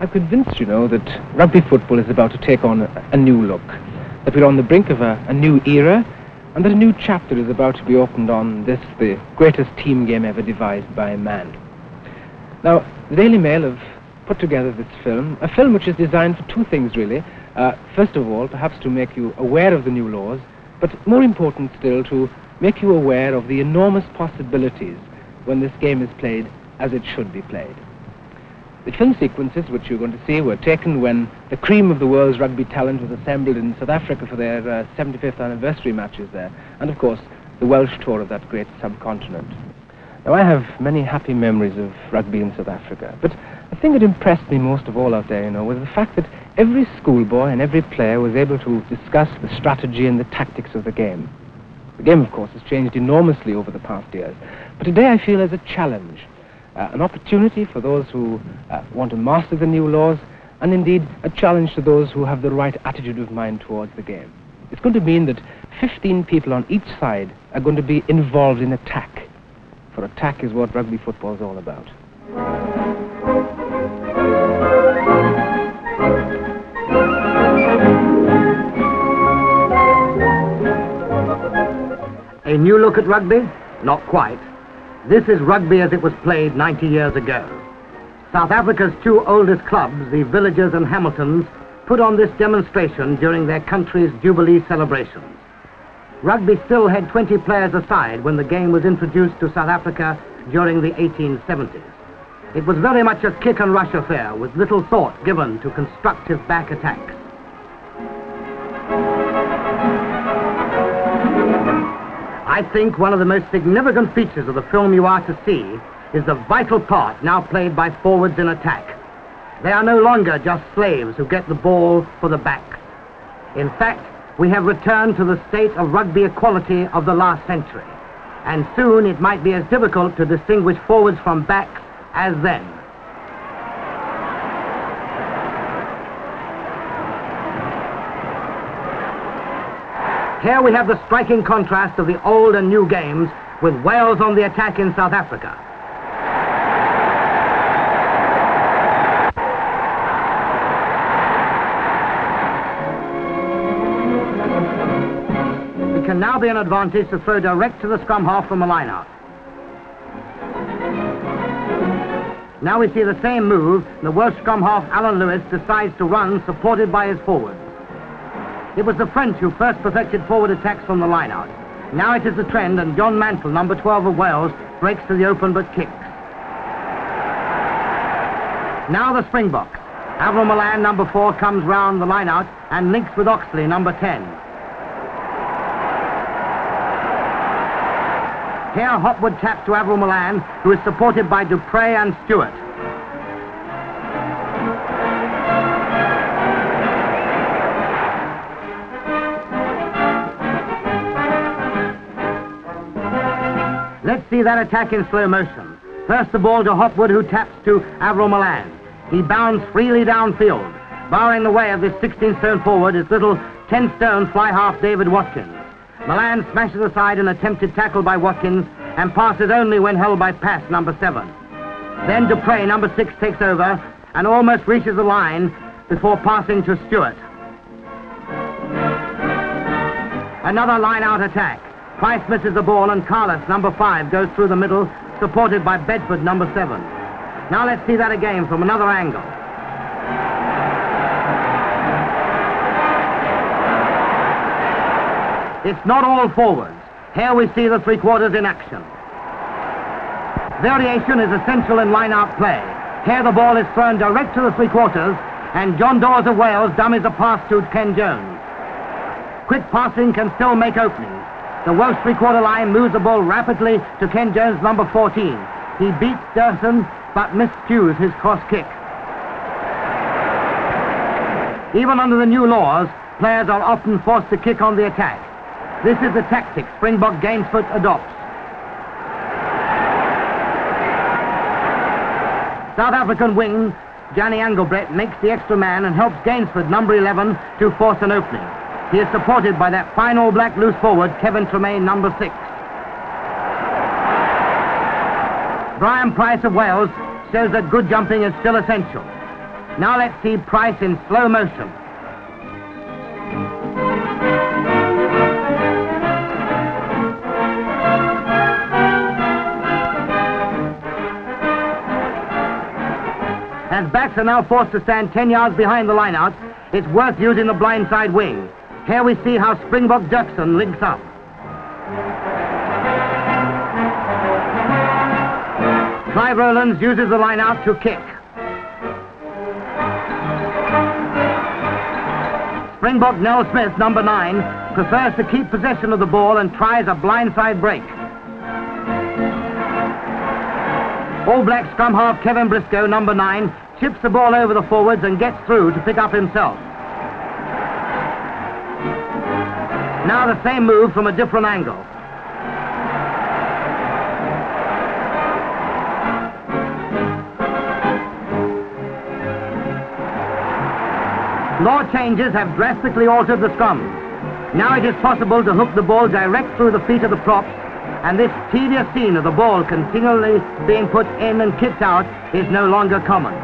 I'm convinced, you know, that rugby football is about to take on a new look, that we're on the brink of a new era, and that a new chapter is about to be opened on this, the greatest team game ever devised by man. Now, the Daily Mail have put together this film, a film which is designed for two things, really. First of all, perhaps to make you aware of the new laws, but more important still, to make you aware of the enormous possibilities when this game is played as it should be played. The film sequences which you're going to see were taken when the cream of the world's rugby talent was assembled in South Africa for their 75th anniversary matches there, and of course the Welsh tour of that great subcontinent. Now, I have many happy memories of rugby in South Africa, but the thing that impressed me most of all out there, you know, was the fact that every schoolboy and every player was able to discuss the strategy and the tactics of the game. The game, of course, has changed enormously over the past years, but today I feel as a challenge. An opportunity for those who want to master the new laws, and indeed a challenge to those who have the right attitude of mind towards the game. It's going to mean that 15 people on each side are going to be involved in attack, for attack is what rugby football is all about. A new look at rugby? Not quite. This is rugby as it was played 90 years ago. South Africa's two oldest clubs, the Villagers and Hamiltons, put on this demonstration during their country's Jubilee celebrations. Rugby still had 20 players aside when the game was introduced to South Africa during the 1870s. It was very much a kick and rush affair with little thought given to constructive back attacks. I think one of the most significant features of the film you are to see is the vital part now played by forwards in attack. They are no longer just slaves who get the ball for the backs. In fact, we have returned to the state of rugby equality of the last century, and soon it might be as difficult to distinguish forwards from backs as then. Here we have the striking contrast of the old and new games, with Wales on the attack in South Africa. It can now be an advantage to throw direct to the scrum half from a line-out. Now we see the same move. The Welsh scrum half, Alan Lewis, decides to run, supported by his forwards. It was the French who first perfected forward attacks from the line-out. Now it is the trend, and John Mantle, number 12 of Wales, breaks to the open but kicks. Now the Springboks. Avril Milan, number 4, comes round the line-out and links with Oxley, number 10. Here Hopwood taps to Avril Milan, who is supported by Dupre and Stewart. Let's see that attack in slow motion. First the ball to Hopwood, who taps to Avril Milan. He bounds freely downfield. Barring the way of this 16-stone forward is little 10-stone fly-half David Watkins. Milan smashes aside an attempted tackle by Watkins and passes only when held by Pass, number 7. Then Dupre, number 6, takes over and almost reaches the line before passing to Stewart. Another line-out attack. Price misses the ball and Carlos, number 5, goes through the middle, supported by Bedford, number 7. Now let's see that again from another angle. It's not all forwards. Here we see the three-quarters in action. Variation is essential in line-out play. Here the ball is thrown direct to the three-quarters, and John Dawes of Wales dummies a pass to Ken Jones. Quick passing can still make openings. The Welsh three-quarter line moves the ball rapidly to Ken Jones, number 14. He beats Durson, but miscues his cross kick. Even under the new laws, players are often forced to kick on the attack. This is the tactic Springbok Gainsford adopts. South African wing, Johnny Engelbrek, makes the extra man and helps Gainsford, number 11, to force an opening. He is supported by that fine All Black loose forward, Kevin Tremaine, number 6. Brian Price of Wales shows that good jumping is still essential. Now let's see Price in slow motion. As backs are now forced to stand 10 yards behind the line-out, it's worth using the blindside wing. Here we see how Springbok Dirksen links up. Clive Rowlands uses the line-out to kick. Springbok Nell Smith, number 9, prefers to keep possession of the ball and tries a blindside break. All Black scrum half Kevin Briscoe, number 9, chips the ball over the forwards and gets through to pick up himself. Now the same move from a different angle. Law changes have drastically altered the scrums. Now it is possible to hook the ball direct through the feet of the props, and this tedious scene of the ball continually being put in and kicked out is no longer common.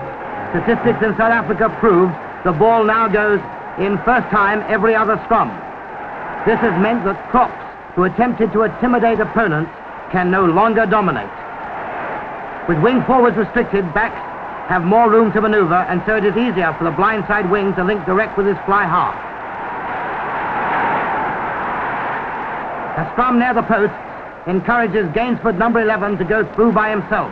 Statistics in South Africa prove the ball now goes in first time every other scrum. This has meant that props who attempted to intimidate opponents can no longer dominate. With wing forwards restricted, backs have more room to maneuver, and so it is easier for the blindside wing to link direct with his fly half. A scrum near the post encourages Gainsford, number 11, to go through by himself.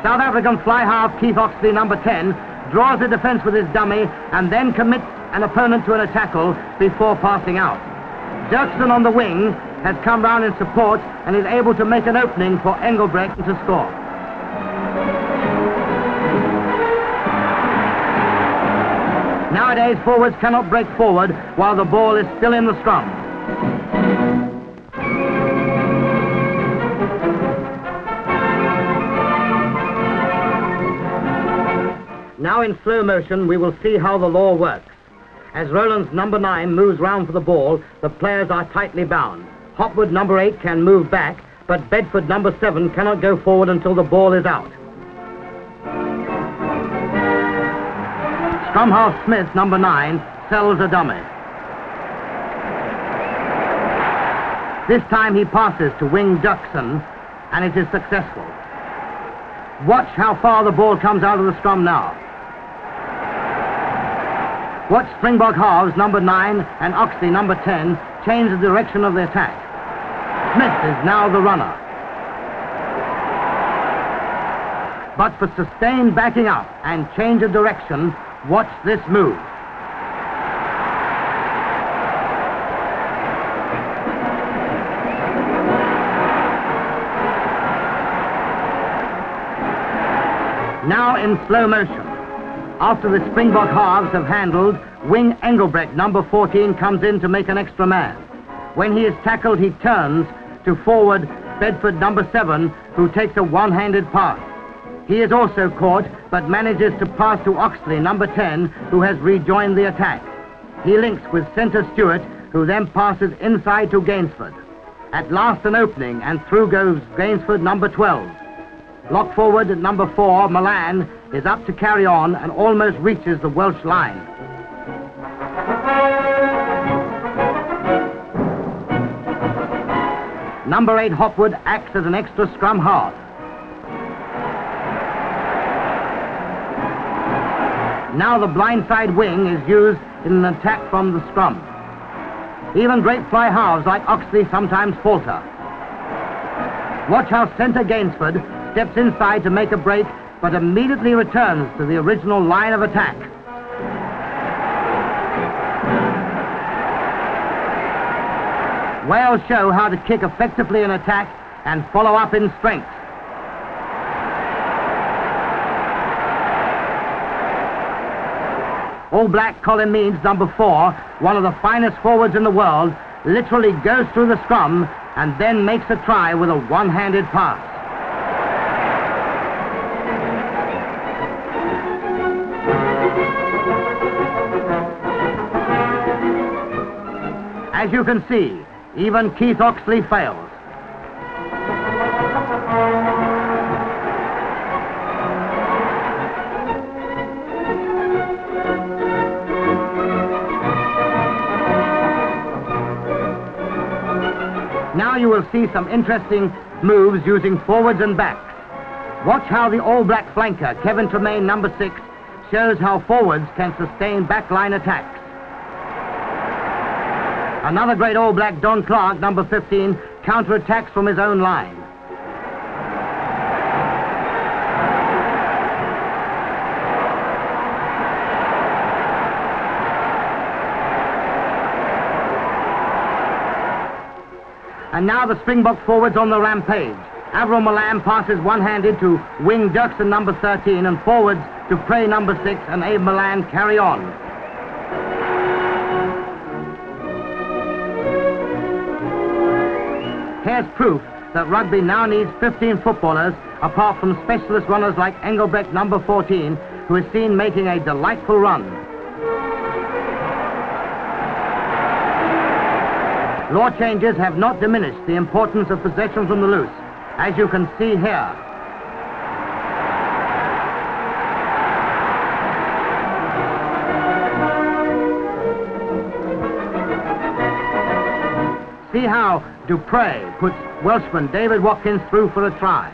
South African fly half Keith Oxley, number 10, draws the defence with his dummy and then commits an opponent to a tackle before passing out. Dirksen on the wing has come round in support and is able to make an opening for Engelbrek to score. Nowadays, forwards cannot break forward while the ball is still in the scrum. Now in slow motion, we will see how the law works. As Rowlands, number 9, moves round for the ball, the players are tightly bound. Hopwood, number 8, can move back, but Bedford, number 7, cannot go forward until the ball is out. Scrum half Smith, number 9, sells a dummy. This time he passes to wing Dirksen, and it is successful. Watch how far the ball comes out of the scrum now. Watch Springbok halves, number 9, and Oxley, number 10, change the direction of the attack. Smith is now the runner. But for sustained backing up and change of direction, watch this move. Now in slow motion. After the Springbok halves have handled, wing Engelbrek, number 14, comes in to make an extra man. When he is tackled, he turns to forward Bedford, number 7, who takes a one-handed pass. He is also caught, but manages to pass to Oxley, number 10, who has rejoined the attack. He links with centre Stewart, who then passes inside to Gainsford. At last an opening, and through goes Gainsford, number 12. Lock forward at number 4, Milan, is up to carry on and almost reaches the Welsh line. Number 8, Hopwood, acts as an extra scrum half. Now the blindside wing is used in an attack from the scrum. Even great fly halves like Oxley sometimes falter. Watch how centre Gainsford steps inside to make a break, but immediately returns to the original line of attack. Wales show how to kick effectively in attack and follow up in strength. All Black Colin Meads, number 4, one of the finest forwards in the world, literally goes through the scrum and then makes a try with a one-handed pass. As you can see, even Keith Oxley fails. Now you will see some interesting moves using forwards and backs. Watch how the All Black flanker, Kevin Tremaine, number 6, shows how forwards can sustain backline attacks. Another great All Black, Don Clark, number 15, counterattacks from his own line. And now the Springbok forwards on the rampage. Avril Milan passes one-handed to wing Dirksen, number 13, and forwards to Prey, number 6, and Abe Milan carry on. Here's proof that rugby now needs 15 footballers, apart from specialist runners like Engelbeck, number 14, who is seen making a delightful run. Law changes have not diminished the importance of possession from the loose, as you can see here. See how Dupre puts Welshman David Watkins through for a try.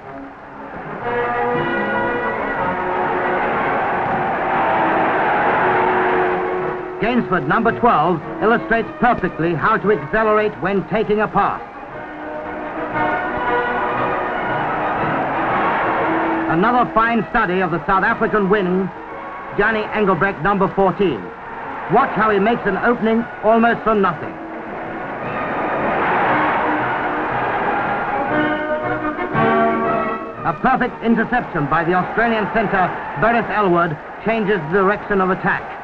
Gainsford, number 12, illustrates perfectly how to accelerate when taking a pass. Another fine study of the South African wing, Johnny Engelbrek, number 14. Watch how he makes an opening almost from nothing. A perfect interception by the Australian centre, Burris Elwood, changes the direction of attack.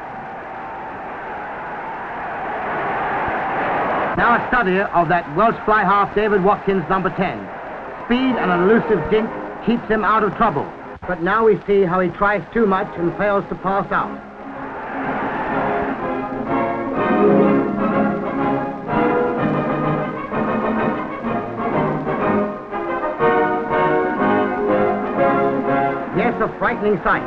Now a study of that Welsh fly half, David Watkins, number 10. Speed and an elusive dink keeps him out of trouble. But now we see how he tries too much and fails to pass out. Yes, a frightening sight.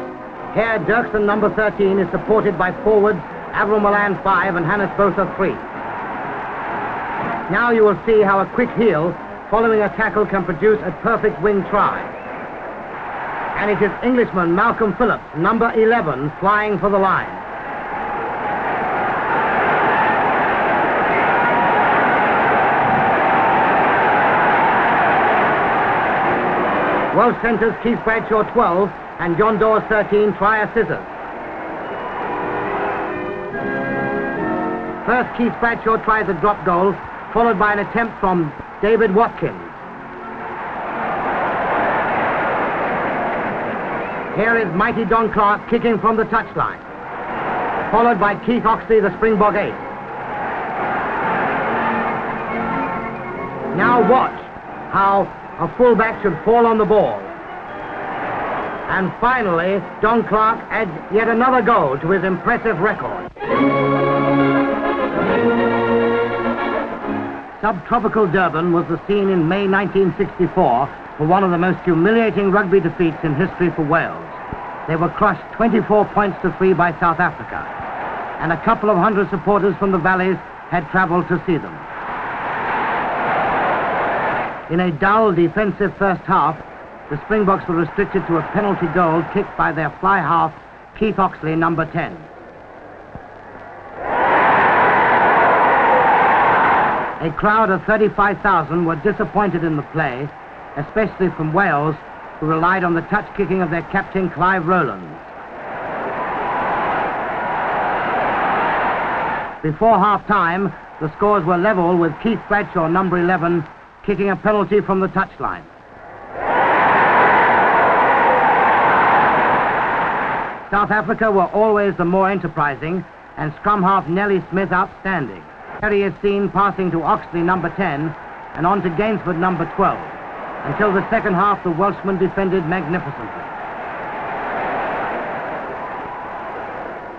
Here, Dirksen, number 13, is supported by forwards Avril Milan, 5, and Hannes Botha, 3. Now you will see how a quick heel following a tackle can produce a perfect wing try. And it is Englishman Malcolm Phillips, number 11, flying for the line. Welsh centres Keith Bradshaw, 12, and John Dawes, 13, try a scissors. First, Keith Bradshaw tries a drop goal, followed by an attempt from David Watkins. Here is mighty Don Clark kicking from the touchline, followed by Keith Oxley, the Springbok ace. Now watch how a fullback should fall on the ball. And finally, Don Clark adds yet another goal to his impressive record. Subtropical Durban was the scene in May 1964 for one of the most humiliating rugby defeats in history for Wales. They were crushed 24 points to 3 by South Africa, and a couple of hundred supporters from the valleys had travelled to see them. In a dull defensive first half, the Springboks were restricted to a penalty goal kicked by their fly half, Keith Oxley, number 10. A crowd of 35,000 were disappointed in the play, especially from Wales, who relied on the touch kicking of their captain, Clive Rowland. Before half-time, the scores were level with Keith Bradshaw, number 11, kicking a penalty from the touchline. South Africa were always the more enterprising, and scrum half Nellie Smith outstanding. Here he is seen passing to Oxley, number 10, and on to Gainsford, number 12. Until the second half, the Welshman defended magnificently.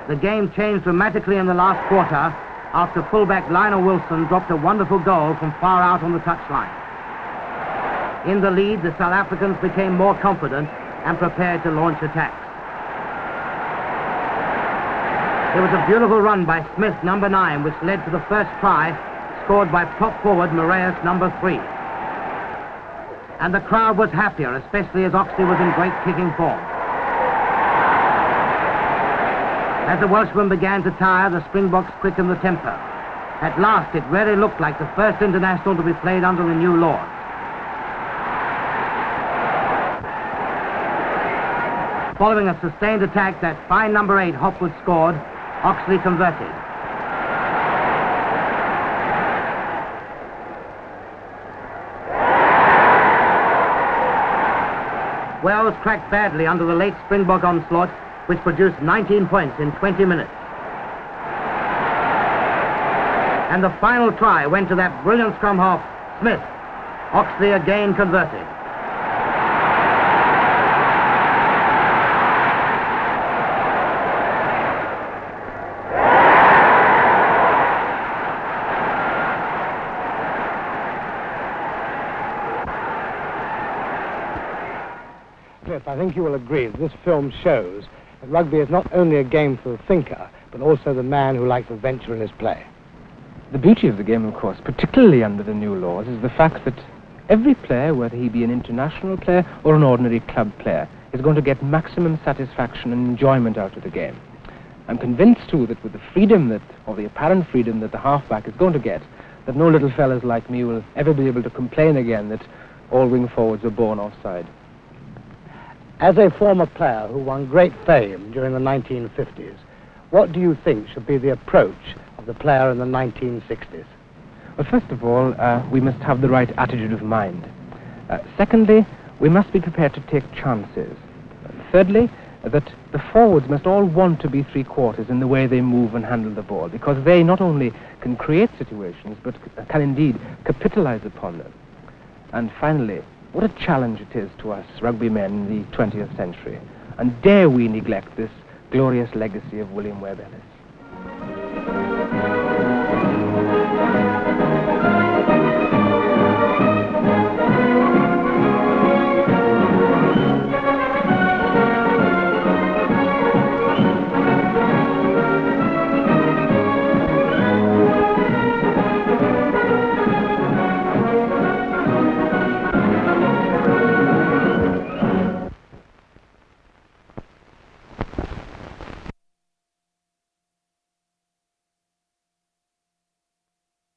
The game changed dramatically in the last quarter after fullback Lionel Wilson dropped a wonderful goal from far out on the touchline. In the lead, the South Africans became more confident and prepared to launch attacks. There was a beautiful run by Smith, number 9, which led to the first try, scored by prop forward Marius, number 3. And the crowd was happier, especially as Oxley was in great kicking form. As the Welshman began to tire, the Springboks quickened the tempo. At last, it really looked like the first international to be played under the new laws. Following a sustained attack that fine number 8 Hopwood scored, Oxley converted. Wales cracked badly under the late Springbok onslaught, which produced 19 points in 20 minutes. And the final try went to that brilliant scrum half, Smith. Oxley again converted. Smith, I think you will agree that this film shows that rugby is not only a game for the thinker, but also the man who likes adventure in his play. The beauty of the game, of course, particularly under the new laws, is the fact that every player, whether he be an international player or an ordinary club player, is going to get maximum satisfaction and enjoyment out of the game. I'm convinced, too, that with the freedom that, or the apparent freedom that the halfback is going to get, that no little fellas like me will ever be able to complain again that all wing forwards are born offside. As a former player who won great fame during the 1950s, what do you think should be the approach of the player in the 1960s? Well, first of all, we must have the right attitude of mind. Secondly, we must be prepared to take chances. Thirdly, that the forwards must all want to be three-quarters in the way they move and handle the ball, because they not only can create situations, but can indeed capitalize upon them. And finally, what a challenge it is to us rugby men in the 20th century. And dare we neglect this glorious legacy of William Webb Ellis.